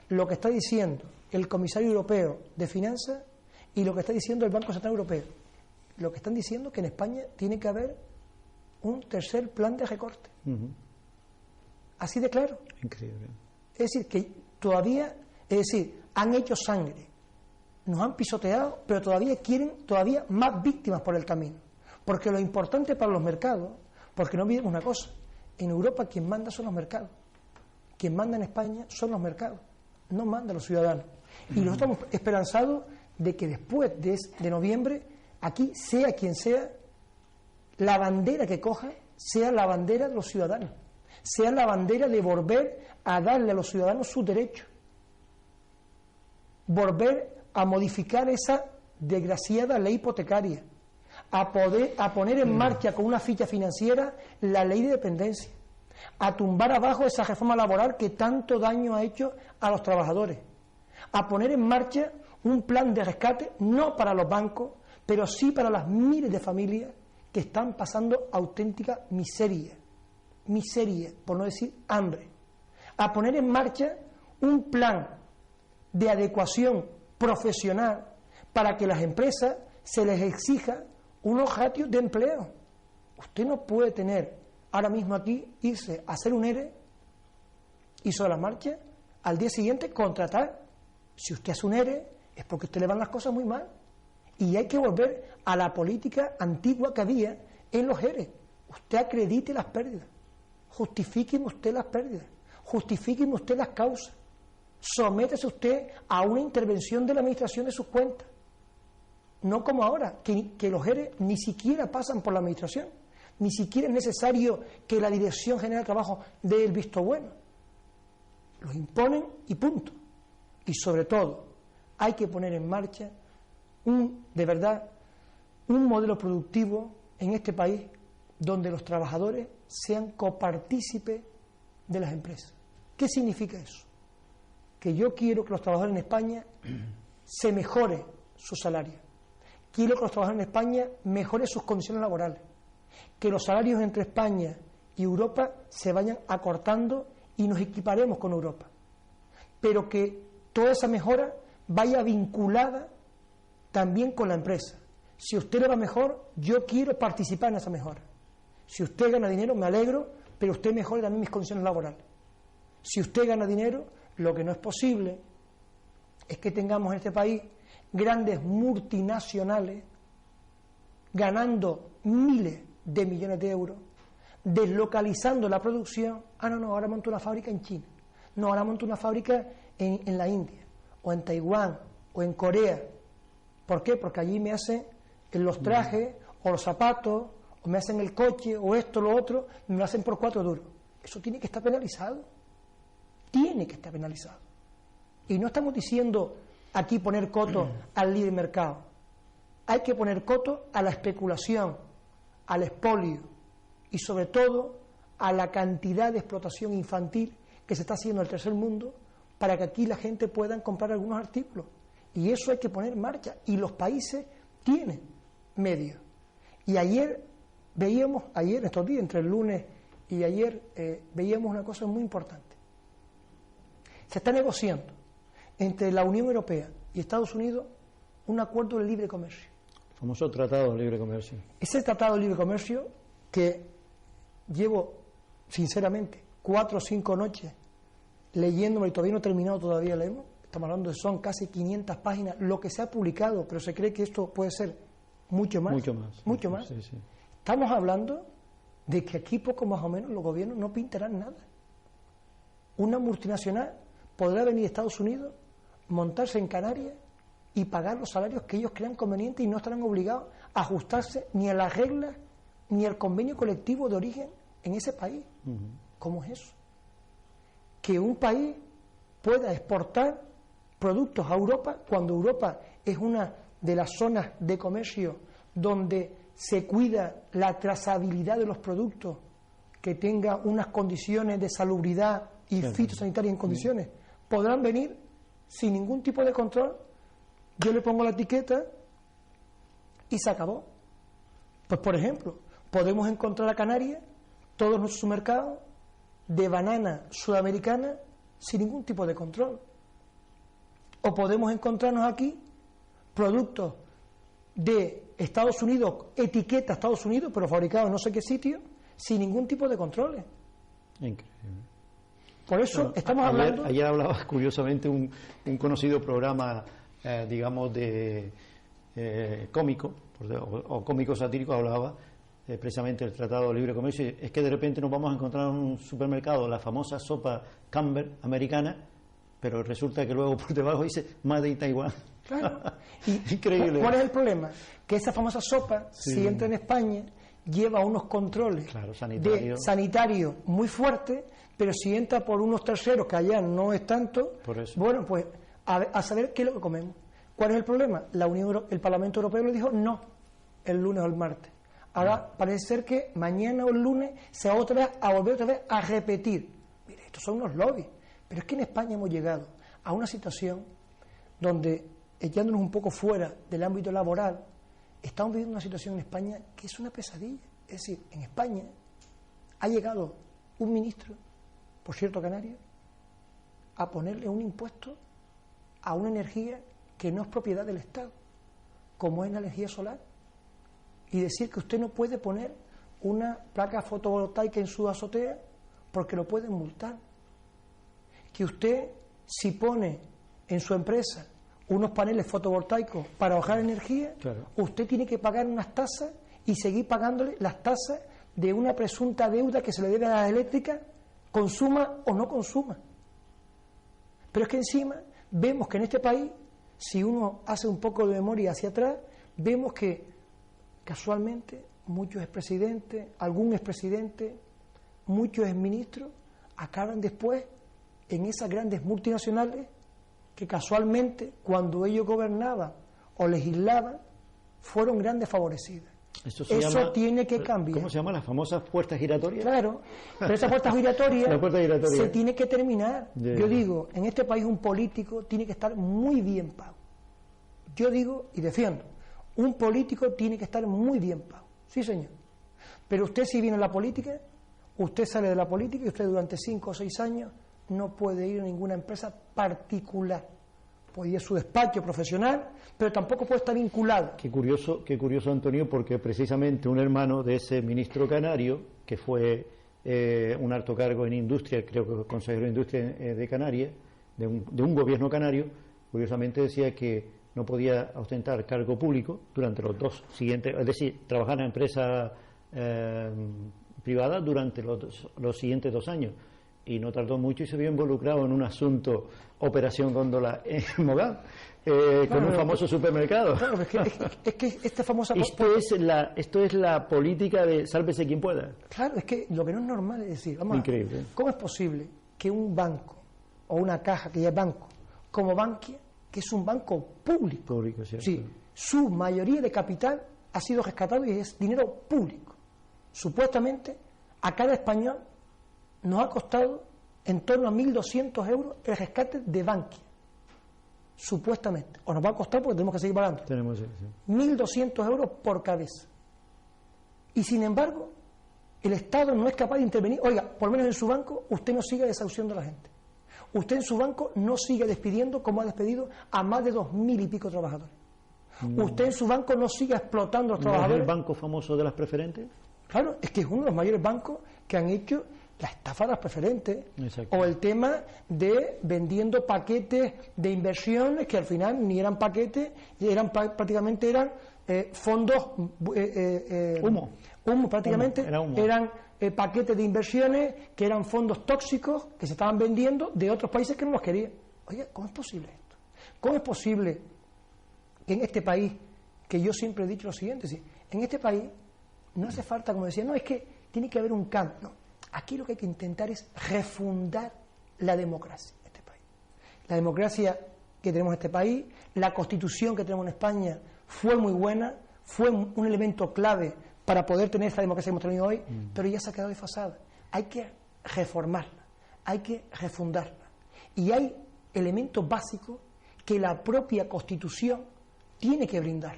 lo que está diciendo el comisario europeo de Finanzas y lo que está diciendo el Banco Central Europeo. Lo que están diciendo es que en España tiene que haber un tercer plan de recorte. Así de claro. Increíble. Es decir, que todavía, han hecho sangre, nos han pisoteado, pero todavía quieren más víctimas por el camino. Porque lo importante para los mercados, porque no olvidemos una cosa, en Europa quien manda son los mercados. Quien manda en España son los mercados. No mandan los ciudadanos. Y nosotros estamos esperanzados de que después de noviembre, aquí, sea quien sea, la bandera que coja sea la bandera de los ciudadanos, sea la bandera de volver a darle a los ciudadanos sus derechos, volver a modificar esa desgraciada ley hipotecaria, a poner en marcha con una ficha financiera la ley de dependencia, a tumbar abajo esa reforma laboral que tanto daño ha hecho a los trabajadores, a poner en marcha un plan de rescate, no para los bancos, pero sí para las miles de familias que están pasando auténtica miseria, por no decir hambre, a poner en marcha un plan de adecuación profesional para que las empresas se les exija unos ratios de empleo. Usted no puede tener ahora mismo aquí, irse a hacer un ERE y sobre la marcha, al día siguiente contratar. Si usted hace un ERE es porque a usted le van las cosas muy mal. Y hay que volver a la política antigua que había en los ERE. Usted acredite las pérdidas. Justifíqueme usted las pérdidas. Justifíqueme usted las causas. Sométese usted a una intervención de la administración de sus cuentas. No como ahora, que los ERE ni siquiera pasan por la administración. Ni siquiera es necesario que la Dirección General de Trabajo dé el visto bueno. Los imponen y punto. Y sobre todo, hay que poner en marcha de verdad, un modelo productivo en este país donde los trabajadores sean copartícipes de las empresas. ¿Qué significa eso? Que yo quiero que los trabajadores en España se mejore su salario. Quiero que los trabajadores en España mejoren sus condiciones laborales. Que los salarios entre España y Europa se vayan acortando y nos equiparemos con Europa. Pero que toda esa mejora vaya vinculada también con la empresa. Si usted le va mejor, yo quiero participar en esa mejora. Si usted gana dinero, me alegro, pero usted mejore también mis condiciones laborales. Si usted gana dinero, lo que no es posible es que tengamos en este país grandes multinacionales ganando miles de millones de euros, deslocalizando la producción. No, ahora monto una fábrica en China. No, ahora monto una fábrica en la India, o en Taiwán, o en Corea. ¿Por qué? Porque allí me hacen los trajes, o los zapatos, o me hacen el coche, o esto, lo otro, me lo hacen por 4 duros. Eso tiene que estar penalizado. Tiene que estar penalizado. Y no estamos diciendo aquí poner coto al libre mercado. Hay que poner coto a la especulación, al expolio y sobre todo a la cantidad de explotación infantil que se está haciendo en el tercer mundo para que aquí la gente pueda comprar algunos artículos. Y eso hay que poner en marcha. Y los países tienen medios. Y ayer, estos días, entre el lunes y ayer, veíamos una cosa muy importante. Se está negociando entre la Unión Europea y Estados Unidos un acuerdo de libre comercio. El famoso Tratado de Libre Comercio. Ese Tratado de Libre Comercio que llevo, sinceramente, 4 o 5 noches leyéndome y todavía no he terminado, todavía leemos. Estamos hablando de son casi 500 páginas, lo que se ha publicado, pero se cree que esto puede ser mucho más. Mucho más. Sí, sí. Estamos hablando de que aquí poco más o menos los gobiernos no pintarán nada. Una multinacional podrá venir a Estados Unidos, montarse en Canarias y pagar los salarios que ellos crean convenientes y no estarán obligados a ajustarse ni a las reglas ni al convenio colectivo de origen en ese país. ¿Cómo es eso? Que un país pueda exportar productos a Europa cuando Europa es una de las zonas de comercio donde se cuida la trazabilidad de los productos, que tenga unas condiciones de salubridad y fitosanitaria en condiciones, podrán venir sin ningún tipo de control. Yo le pongo la etiqueta y se acabó. Pues, por ejemplo, podemos encontrar a Canarias todos nuestros mercados de banana sudamericana sin ningún tipo de control. O podemos encontrarnos aquí productos de Estados Unidos, etiqueta Estados Unidos, pero fabricados en no sé qué sitio, sin ningún tipo de controles. Increíble. Por eso estamos hablando... Ayer hablaba curiosamente un conocido programa, digamos, de cómico, o cómico satírico, hablaba precisamente del Tratado de Libre Comercio. Es que de repente nos vamos a encontrar en un supermercado la famosa sopa Campbell americana, pero resulta que luego por debajo dice Made in Taiwán. Claro. Increíble. ¿Cuál es el problema? Que esa famosa sopa, si entra en España, lleva unos controles sanitarios muy fuertes, pero si entra por unos terceros, que allá no es tanto, bueno, pues a saber qué es lo que comemos. ¿Cuál es el problema? El Parlamento Europeo le dijo no el lunes o el martes. Ahora parece ser que mañana o el lunes se va a volver otra vez a repetir. Mire, estos son unos lobbies. Pero es que en España hemos llegado a una situación donde, echándonos un poco fuera del ámbito laboral, estamos viviendo una situación en España que es una pesadilla. Es decir, en España ha llegado un ministro, por cierto canario, a ponerle un impuesto a una energía que no es propiedad del Estado, como es la energía solar, y decir que usted no puede poner una placa fotovoltaica en su azotea porque lo pueden multar. Que usted, si pone en su empresa unos paneles fotovoltaicos para ahorrar energía, usted tiene que pagar unas tasas y seguir pagándole las tasas de una presunta deuda que se le debe a las eléctricas, consuma o no consuma. Pero es que encima vemos que en este país, si uno hace un poco de memoria hacia atrás, vemos que casualmente muchos expresidentes, algún expresidente, muchos exministros acaban después en esas grandes multinacionales que casualmente cuando ellos gobernaban o legislaban fueron grandes favorecidas. Eso tiene que cambiar. ¿Cómo se llama? ¿Las famosas puertas giratorias? Claro, pero esa puerta giratoria se tiene que terminar. Yo digo, en este país un político tiene que estar muy bien pago. Yo digo y defiendo, un político tiene que estar muy bien pago. Sí, señor. Pero usted, si viene a la política, usted sale de la política y usted durante 5 o 6 años no puede ir a ninguna empresa particular. Puede ir a su despacho profesional, pero tampoco puede estar vinculado. Qué curioso, Antonio, porque precisamente un hermano de ese ministro canario, que fue un alto cargo en industria, creo que consejero de industria de Canarias, de un gobierno canario, curiosamente decía que no podía ostentar cargo público durante los 2 siguientes, es decir, trabajar en empresa privada durante los siguientes 2 años. Y no tardó mucho y se vio involucrado en un asunto Operación Góndola en Mogán, con un famoso supermercado. Claro, es que esta famosa... Esto es la política de sálvese quien pueda. Claro, es que lo que no es normal es decir, increíble. ¿Cómo es posible que un banco o una caja que ya es banco, como Bankia, que es un banco público, ¿cierto? Sí, su mayoría de capital ha sido rescatado y es dinero público? Supuestamente a cada español nos ha costado en torno a 1.200 euros el rescate de Bankia, supuestamente, o nos va a costar porque tenemos que seguir pagando. 1.200 euros por cabeza. Y sin embargo, el Estado no es capaz de intervenir. Oiga, por lo menos en su banco usted no siga desahuciando a la gente. Usted en su banco no sigue despidiendo como ha despedido a más de 2.000 y pico trabajadores. Usted en su banco no siga explotando a los trabajadores. ¿No es el banco famoso de las preferentes? Claro, es que es uno de los mayores bancos que han hecho la estafa de las preferentes. Exacto. O el tema de vendiendo paquetes de inversiones que al final ni eran paquetes, prácticamente eran fondos humo prácticamente. Humo. Eran paquetes de inversiones que eran fondos tóxicos que se estaban vendiendo de otros países que no los querían. Oye, ¿cómo es posible esto? ¿Cómo es posible que en este país, que yo siempre he dicho lo siguiente, ¿sí? En este país no hace falta, como decía, no, es que tiene que haber un cambio. No, aquí lo que hay que intentar es refundar la democracia en este país. La democracia que tenemos en este país, la Constitución que tenemos en España fue muy buena, fue un elemento clave para poder tener esta democracia que hemos tenido hoy, pero ya se ha quedado desfasada. Hay que reformarla, hay que refundarla. Y hay elementos básicos que la propia Constitución tiene que brindar.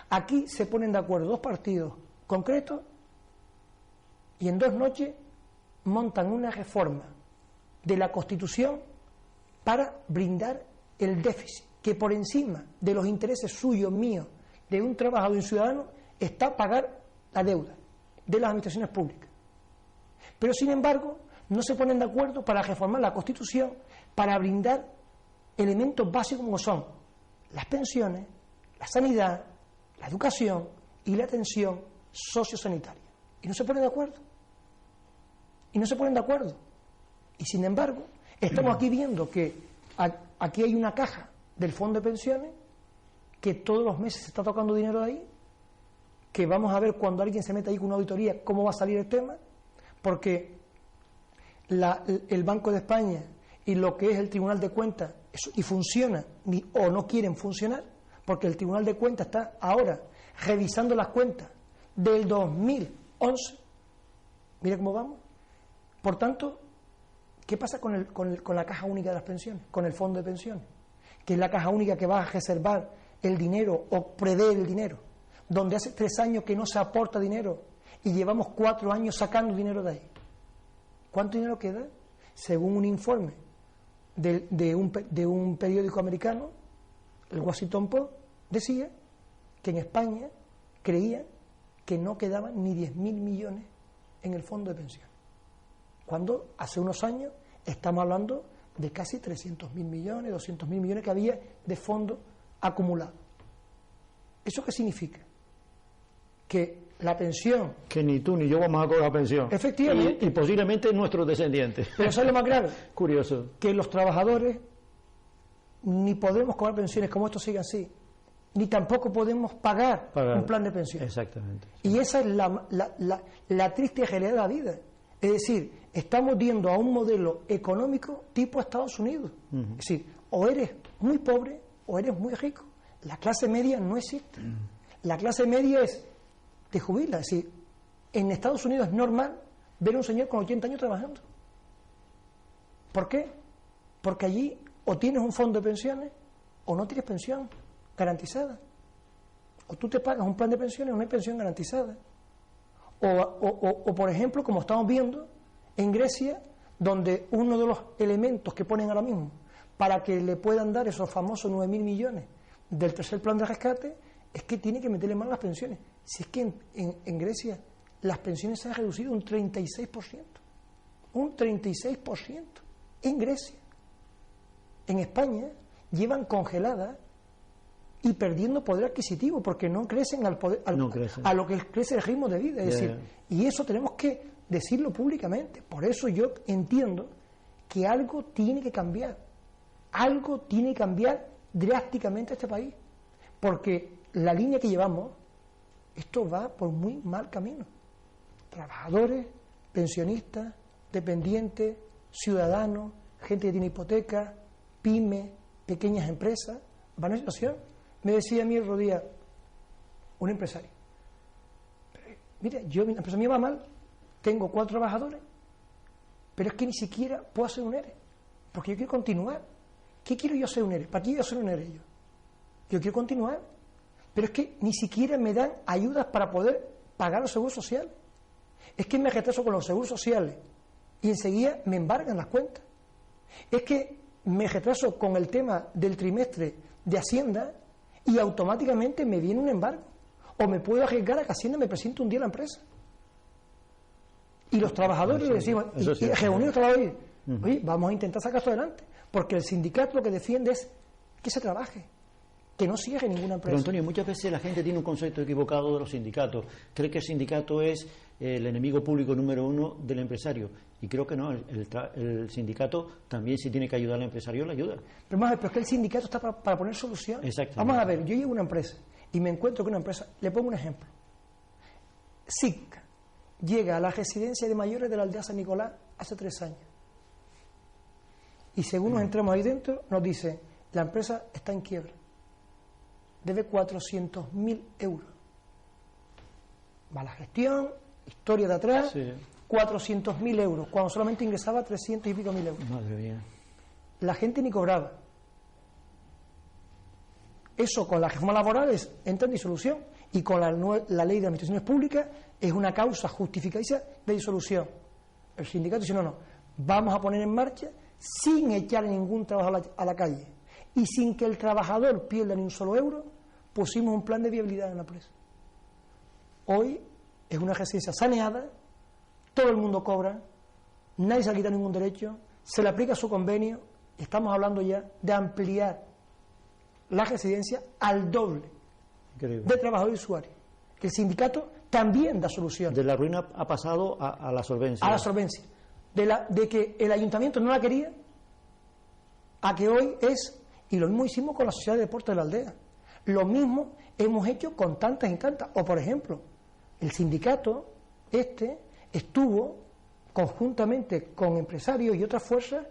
Aquí se ponen de acuerdo 2 partidos concretos y en 2 noches montan una reforma de la Constitución para brindar el déficit, que por encima de los intereses suyos, míos, de un trabajador y un ciudadano, está pagar la deuda de las administraciones públicas. Pero sin embargo, no se ponen de acuerdo para reformar la Constitución, para brindar elementos básicos como son las pensiones, la sanidad, la educación y la atención sociosanitaria. Y no se ponen de acuerdo. Y sin embargo, estamos aquí viendo que aquí hay una caja del fondo de pensiones que todos los meses se está tocando dinero de ahí, que vamos a ver cuando alguien se meta ahí con una auditoría cómo va a salir el tema, porque el Banco de España y lo que es el Tribunal de Cuentas y funciona o no quieren funcionar, porque el Tribunal de Cuentas está ahora revisando las cuentas del 2011. Mira cómo vamos. Por tanto, ¿qué pasa con la caja única de las pensiones? Con el fondo de pensiones, que es la caja única que va a reservar el dinero o prever el dinero, donde hace 3 años que no se aporta dinero y llevamos 4 años sacando dinero de ahí. ¿Cuánto dinero queda? Según un informe de un periódico americano, el Washington Post, decía que en España creían que no quedaban ni 10.000 millones en el fondo de pensiones, cuando hace unos años estamos hablando de casi 300.000 millones, 200.000 millones que había de fondos acumulados. ¿Eso qué significa? Que la pensión... Que ni tú ni yo vamos a cobrar pensión. Efectivamente. Y posiblemente nuestros descendientes. Pero ¿sabes lo más grave? Curioso. Que los trabajadores ni podremos cobrar pensiones como esto sigue así, ni tampoco podemos pagar un plan de pensión. Exactamente. Y esa es la triste realidad de la vida. Es decir, estamos yendo a un modelo económico tipo Estados Unidos. Es decir, o eres muy pobre o eres muy rico. La clase media no existe. La clase media es te jubilas. Es decir, en Estados Unidos es normal ver a un señor con 80 años trabajando. ¿Por qué? Porque allí o tienes un fondo de pensiones o no tienes pensión garantizada. O tú te pagas un plan de pensiones o no hay pensión garantizada. O por ejemplo, como estamos viendo en Grecia, donde uno de los elementos que ponen ahora mismo para que le puedan dar esos famosos 9.000 millones del tercer plan de rescate es que tiene que meterle mano a las pensiones. Si es que en Grecia las pensiones se han reducido un 36%. Un 36% en Grecia. En España llevan congeladas y perdiendo poder adquisitivo porque no crecen al poder, a lo que crece el ritmo de vida. Es decir, y eso tenemos que decirlo públicamente. Por eso yo entiendo que algo tiene que cambiar. Algo tiene que cambiar drásticamente este país. Porque la línea que llevamos, esto va por muy mal camino. Trabajadores, pensionistas, dependientes, ciudadanos, gente que tiene hipoteca, pymes, pequeñas empresas, van a situación. Me decía a mí el otro día un empresario, mira, mi empresa mía va mal, tengo 4 trabajadores, pero es que ni siquiera puedo hacer un ERE, porque yo quiero continuar. ¿Qué quiero yo hacer un ERE? ¿Para qué yo hacer un ERE yo? Yo quiero continuar, pero es que ni siquiera me dan ayudas para poder pagar los seguros sociales. Es que me retraso con los seguros sociales y enseguida me embargan las cuentas. Es que me retraso con el tema del trimestre de Hacienda y automáticamente me viene un embargo. O me puedo arriesgar a que Hacienda me presente un día a la empresa. Y los trabajadores le decimos, y reunir los trabajadores, oye, vamos a intentar sacar esto adelante. Porque el sindicato lo que defiende es que se trabaje, que no cierre ninguna empresa. Pero Antonio, muchas veces la gente tiene un concepto equivocado de los sindicatos. Cree que el sindicato es el enemigo público número 1 del empresario. Y creo que no, el sindicato también, si tiene que ayudar al empresario, le ayuda. Pero es que el sindicato está para poner soluciones. Vamos a ver, yo llego a una empresa y me encuentro con una empresa, le pongo un ejemplo. SIC llega a la residencia de mayores de la aldea San Nicolás hace 3 años. Y según nos entramos ahí dentro, nos dice, la empresa está en quiebra. Debe 400.000 euros. Mala gestión, historia de atrás, sí. 400.000 euros, cuando solamente ingresaba 300 y pico mil euros. Madre mía. La gente ni cobraba. Eso con las reformas laborales entra en disolución y con la ley de administraciones públicas es una causa justificadiza de disolución. El sindicato dice, no, vamos a poner en marcha sin echar ningún trabajo a la calle y sin que el trabajador pierda ni un solo euro, pusimos un plan de viabilidad en la empresa. Hoy es una residencia saneada, todo el mundo cobra, nadie se le quita ningún derecho, se le aplica su convenio, estamos hablando ya de ampliar la residencia al doble. Increíble. De trabajadores y usuarios. Que el sindicato también da solución. De la ruina ha pasado a la solvencia. A la solvencia. De que el ayuntamiento no la quería, a que hoy es, y lo mismo hicimos con la Sociedad de Deportes de la Aldea. Lo mismo hemos hecho con tantas y tantas. O, por ejemplo, el sindicato estuvo conjuntamente con empresarios y otras fuerzas,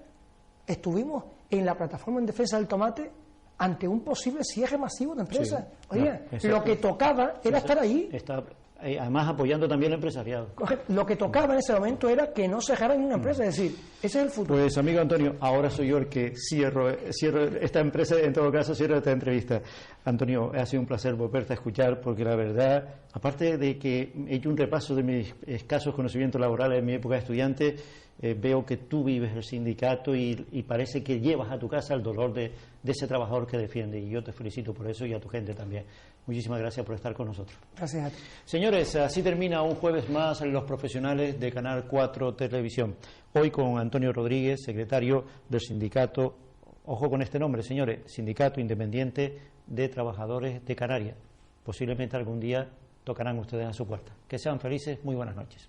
estuvimos en la plataforma en defensa del tomate ante un posible cierre masivo de empresas. Sí, oye, lo que tocaba era estar ahí. Además apoyando también al empresariado. Lo que tocaba en ese momento era que no cerrara ninguna empresa, es decir, ese es el futuro. Pues amigo Antonio, ahora soy yo el que cierro esta empresa, en todo caso cierro esta entrevista. Antonio, ha sido un placer volverte a escuchar porque la verdad, aparte de que he hecho un repaso de mis escasos conocimientos laborales en mi época de estudiante, veo que tú vives el sindicato y parece que llevas a tu casa el dolor de ese trabajador que defiende, y yo te felicito por eso y a tu gente también. Muchísimas gracias por estar con nosotros. Gracias a ti. Señores, así termina un jueves más los profesionales de Canal 4 Televisión. Hoy con Antonio Rodríguez, secretario del sindicato, ojo con este nombre, señores, Sindicato Independiente de Trabajadores de Canarias. Posiblemente algún día tocarán ustedes a su puerta. Que sean felices, muy buenas noches.